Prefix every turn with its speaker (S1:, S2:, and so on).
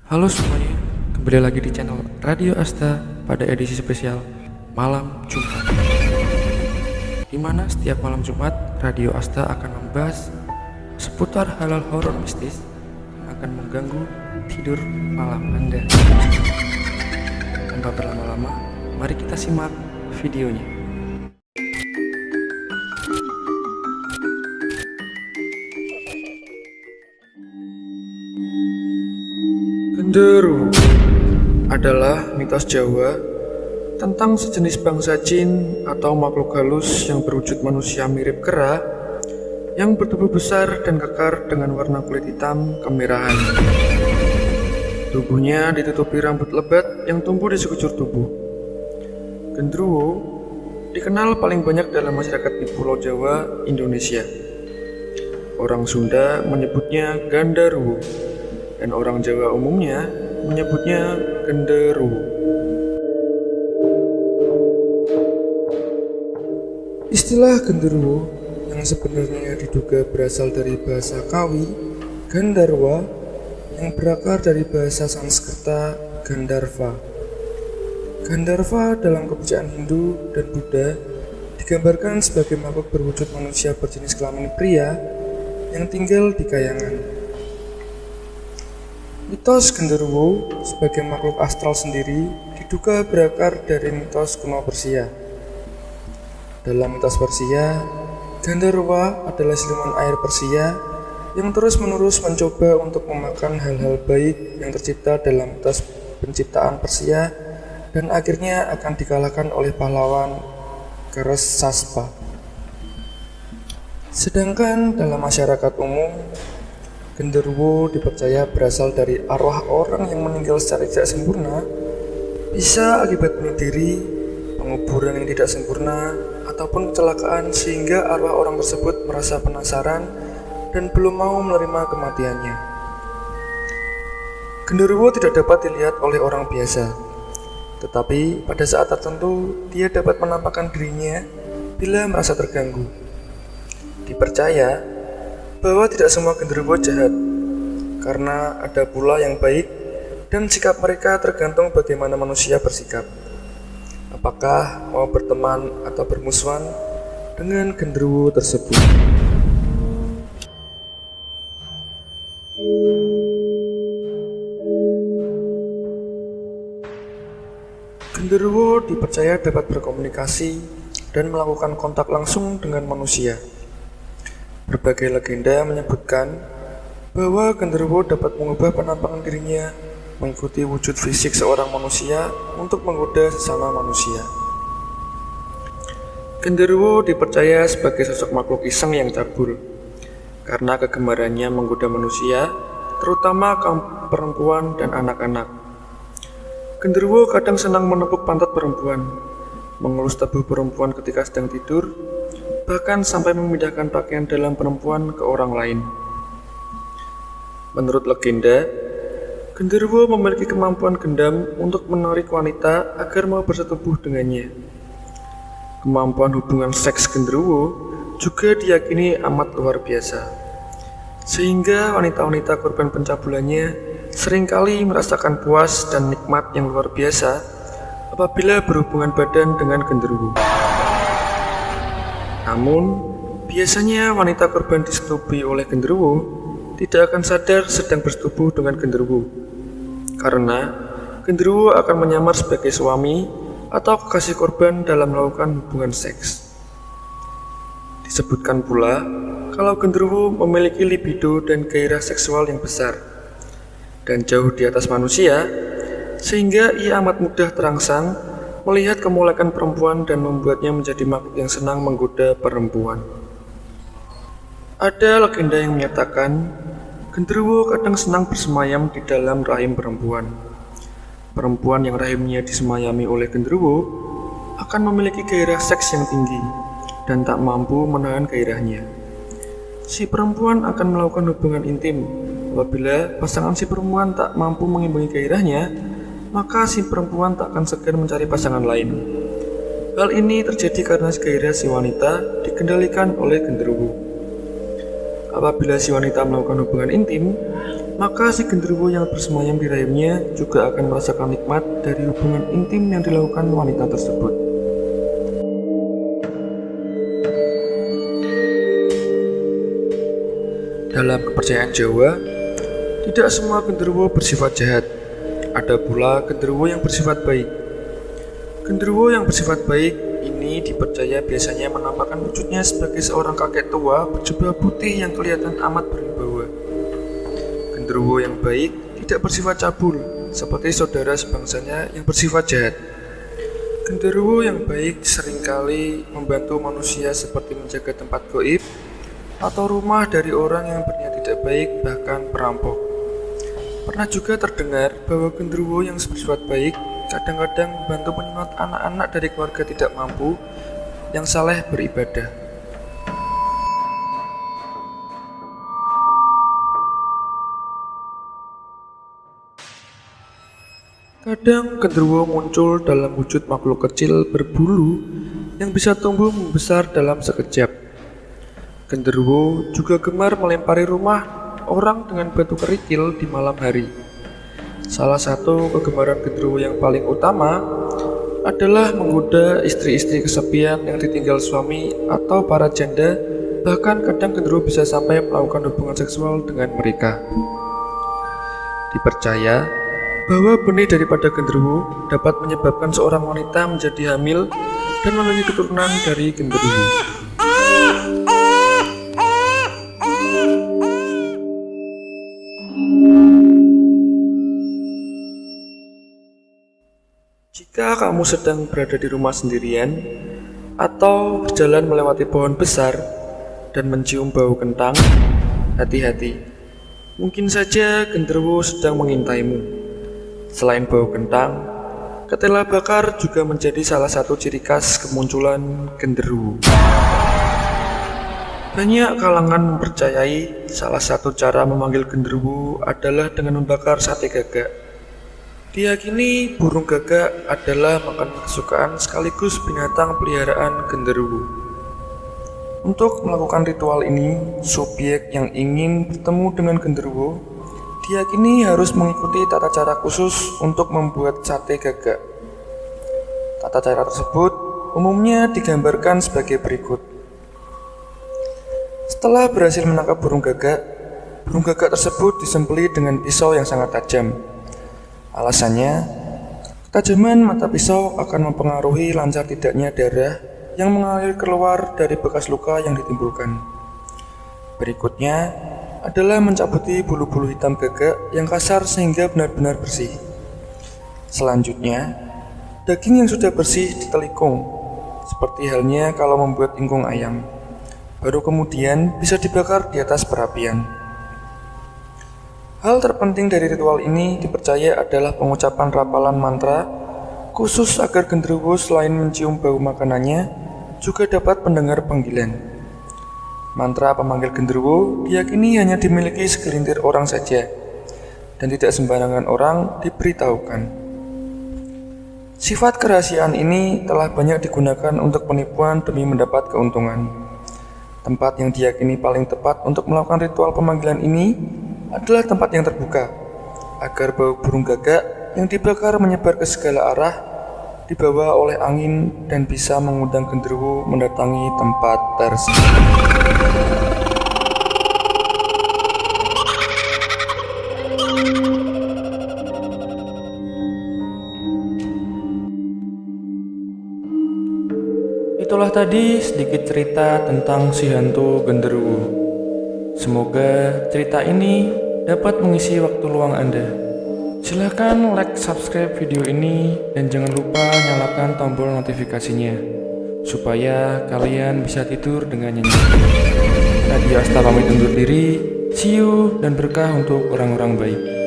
S1: Halo semuanya, kembali lagi di channel Radio Asta pada edisi spesial Malam Jumat, di mana setiap malam Jumat Radio Asta akan membahas seputar hal-hal horor mistis yang akan mengganggu tidur malam Anda. Tanpa berlama-lama, mari kita simak videonya. Genderuwo adalah mitos Jawa tentang sejenis bangsa jin atau makhluk halus yang berwujud manusia mirip kera yang bertubuh besar dan kekar dengan warna kulit hitam kemerahan. Tubuhnya ditutupi rambut lebat yang tumbuh di sekujur tubuh. Genderuwo dikenal paling banyak dalam masyarakat di Pulau Jawa, Indonesia. Orang Sunda menyebutnya Gandaruwo, dan orang Jawa umumnya menyebutnya genderuwo. Istilah genderuwo yang sebenarnya diduga berasal dari bahasa Kawi, Gandharva, yang berakar dari bahasa Sanskerta Gandharva. Gandharva dalam kepercayaan Hindu dan Buddha digambarkan sebagai makhluk berwujud manusia berjenis kelamin pria yang tinggal di kayangan. Mitos genderuwo sebagai makhluk astral sendiri diduga berakar dari mitos kuno Persia. Dalam mitos Persia, Gandharva adalah siluman air Persia yang terus-menerus mencoba untuk memakan hal-hal baik yang tercipta dalam mitos penciptaan Persia dan akhirnya akan dikalahkan oleh pahlawan Keres-Saspa. Sedangkan dalam masyarakat umum, genderuwo dipercaya berasal dari arwah orang yang meninggal secara tidak sempurna, bisa akibat bunuh diri, penguburan yang tidak sempurna, ataupun kecelakaan sehingga arwah orang tersebut merasa penasaran dan belum mau menerima kematiannya. Genderuwo tidak dapat dilihat oleh orang biasa, tetapi pada saat tertentu dia dapat menampakkan dirinya bila merasa terganggu. Dipercaya bahwa tidak semua genderuwo jahat, karena ada pula yang baik dan sikap mereka tergantung bagaimana manusia bersikap. Apakah mau berteman atau bermusuhan dengan genderuwo tersebut. Genderuwo dipercaya dapat berkomunikasi dan melakukan kontak langsung dengan manusia. Berbagai legenda menyebutkan bahwa genderuwo dapat mengubah penampakan dirinya mengikuti wujud fisik seorang manusia untuk menggoda sesama manusia. Genderuwo dipercaya sebagai sosok makhluk iseng yang cabul karena kegemarannya menggoda manusia, terutama kaum perempuan dan anak-anak. Genderuwo kadang senang menepuk pantat perempuan, mengelus tubuh perempuan ketika sedang tidur, bahkan sampai memindahkan pakaian dalam perempuan ke orang lain. Menurut legenda, genderuwo memiliki kemampuan gendam untuk menarik wanita agar mau bersetubuh dengannya. Kemampuan hubungan seks genderuwo juga diyakini amat luar biasa, sehingga wanita-wanita korban pencabulannya seringkali merasakan puas dan nikmat yang luar biasa apabila berhubungan badan dengan genderuwo. Namun, biasanya wanita korban disetubuhi oleh genderuwo tidak akan sadar sedang bersetubuh dengan genderuwo, karena genderuwo akan menyamar sebagai suami atau kekasih korban dalam melakukan hubungan seks. Disebutkan pula kalau genderuwo memiliki libido dan gairah seksual yang besar dan jauh di atas manusia, sehingga ia amat mudah terangsang melihat kemolekan perempuan dan membuatnya menjadi makhluk yang senang menggoda perempuan. Ada legenda yang menyatakan genderuwo kadang senang bersemayam di dalam rahim perempuan. Perempuan yang rahimnya disemayami oleh genderuwo akan memiliki gairah seks yang tinggi dan tak mampu menahan gairahnya. Si perempuan akan melakukan hubungan intim. Apabila pasangan si perempuan tak mampu mengimbangi gairahnya, maka si perempuan tak akan segan mencari pasangan lain. Hal ini terjadi karena gairah si wanita dikendalikan oleh genderuwo. Apabila si wanita melakukan hubungan intim, maka si genderuwo yang bersemayam di rahimnya juga akan merasakan nikmat dari hubungan intim yang dilakukan wanita tersebut. Dalam kepercayaan Jawa, tidak semua genderuwo bersifat jahat. Ada pula genderuwo yang bersifat baik. Genderuwo yang bersifat baik ini dipercaya biasanya menampakkan wujudnya sebagai seorang kakek tua berjubah putih yang kelihatan amat berwibawa. Genderuwo yang baik tidak bersifat cabul, seperti saudara sebangsanya yang bersifat jahat. Genderuwo yang baik seringkali membantu manusia seperti menjaga tempat gaib atau rumah dari orang yang berniat tidak baik, bahkan perampok. Pernah juga terdengar bahwa genderuwo yang bersifat baik kadang-kadang membantu menyunat anak-anak dari keluarga tidak mampu yang saleh beribadah. Kadang genderuwo muncul dalam wujud makhluk kecil berbulu yang bisa tumbuh membesar dalam sekejap. Genderuwo juga gemar melempari rumah orang dengan batu kerikil di malam hari. Salah satu kegemaran genderuwo yang paling utama adalah menggoda istri-istri kesepian yang ditinggal suami atau para janda, bahkan kadang genderuwo bisa sampai melakukan hubungan seksual dengan mereka. Dipercaya bahwa benih daripada genderuwo dapat menyebabkan seorang wanita menjadi hamil dan memiliki keturunan dari genderuwo. Jika kamu sedang berada di rumah sendirian atau berjalan melewati pohon besar dan mencium bau kentang, hati-hati. Mungkin saja genderuwo sedang mengintaimu. Selain bau kentang, ketela bakar juga menjadi salah satu ciri khas kemunculan genderuwo. Banyak kalangan mempercayai salah satu cara memanggil genderuwo adalah dengan membakar sate gagak. Diyakini burung gagak adalah makanan kesukaan sekaligus binatang peliharaan genderuwo. Untuk melakukan ritual ini, subjek yang ingin bertemu dengan genderuwo diyakini harus mengikuti tata cara khusus untuk membuat sate gagak. Tata cara tersebut umumnya digambarkan sebagai berikut. Setelah berhasil menangkap burung gagak tersebut disembelih dengan pisau yang sangat tajam. Alasannya, ketajaman mata pisau akan mempengaruhi lancar tidaknya darah yang mengalir keluar dari bekas luka yang ditimbulkan. Berikutnya adalah mencabuti bulu-bulu hitam gagak yang kasar sehingga benar-benar bersih. Selanjutnya, daging yang sudah bersih ditelikung, seperti halnya kalau membuat ingkung ayam. Baru kemudian bisa dibakar di atas perapian. Hal terpenting dari ritual ini dipercaya adalah pengucapan rapalan mantra khusus agar genderuwo selain mencium bau makanannya juga dapat mendengar panggilan. Mantra pemanggil genderuwo diyakini hanya dimiliki segelintir orang saja dan tidak sembarangan orang diberitahukan. Sifat kerahasiaan ini telah banyak digunakan untuk penipuan demi mendapat keuntungan. Tempat yang diyakini paling tepat untuk melakukan ritual pemanggilan ini adalah tempat yang terbuka, agar bau burung gagak yang dibakar menyebar ke segala arah, dibawa oleh angin dan bisa mengundang genderuwo mendatangi tempat tersebut. Itulah tadi sedikit cerita tentang si hantu genderuwo. Semoga cerita ini dapat mengisi waktu luang Anda. Silahkan like, subscribe video ini, dan jangan lupa nyalakan tombol notifikasinya supaya kalian bisa tidur dengan nyenyak. Nadia Asta pamit undur diri. See you dan berkah untuk orang-orang baik.